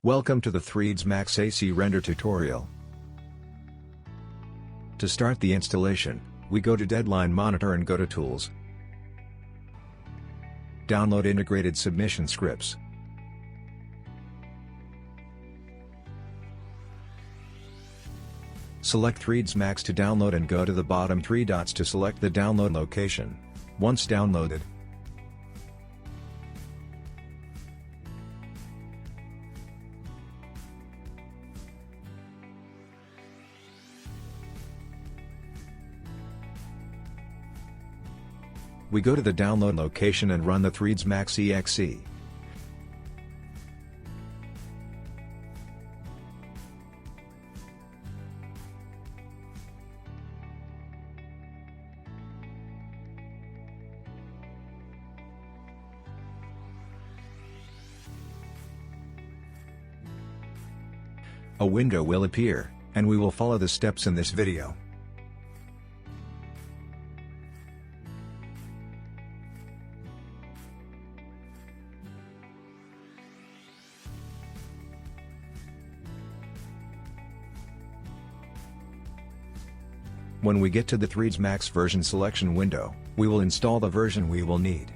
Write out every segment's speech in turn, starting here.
Welcome to the 3ds Max ACRender tutorial. To start the installation, we go to Deadline Monitor and go to Tools. Download integrated submission scripts. Select 3ds Max to download and go to the bottom 3 dots to select the download location. Once downloaded, we go to the download location and run the 3ds Max exe. A window will appear, and we will follow the steps in this video. When we get to the 3ds Max version selection window, we will install the version we will need.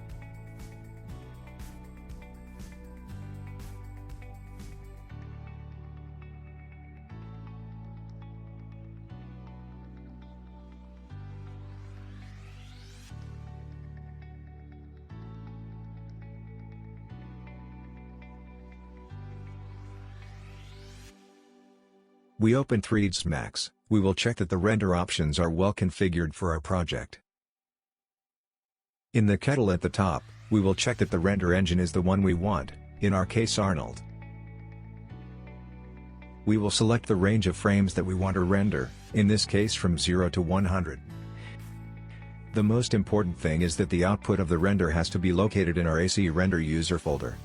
We open 3ds Max. We will check that the render options are well configured for our project. In the kettle at the top, we will check that the render engine is the one we want, in our case Arnold. We will select the range of frames that we want to render, in this case from 0 to 100. The most important thing is that the output of the render has to be located in our ACRender user folder.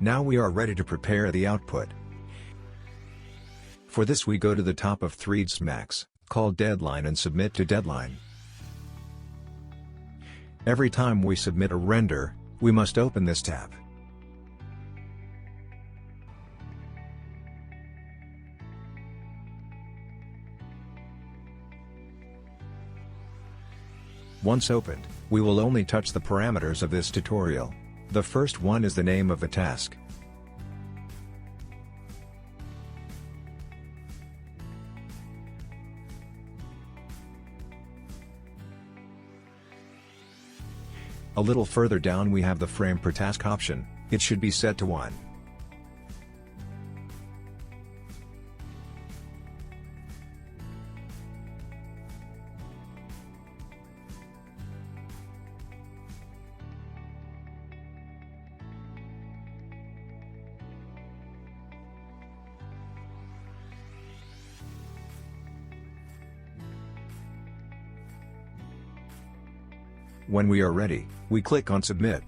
Now we are ready to prepare the output. For this we go to the top of 3ds Max, call Deadline and submit to Deadline. Every time we submit a render, we must open this tab. Once opened, we will only touch the parameters of this tutorial. The first one is the name of the task. A little further down we have the frame per task option. It should be set to 1. When we are ready, we click on Submit.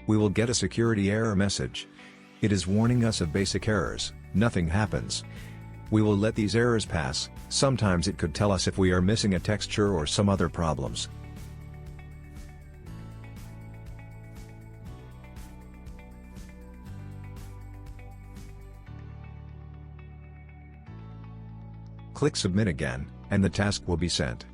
We will get a security error message. It is warning us of basic errors. Nothing happens. We will let these errors pass. Sometimes it could tell us if we are missing a texture or some other problems. Click Submit again, and the task will be sent.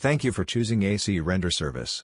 Thank you for choosing ACRender service.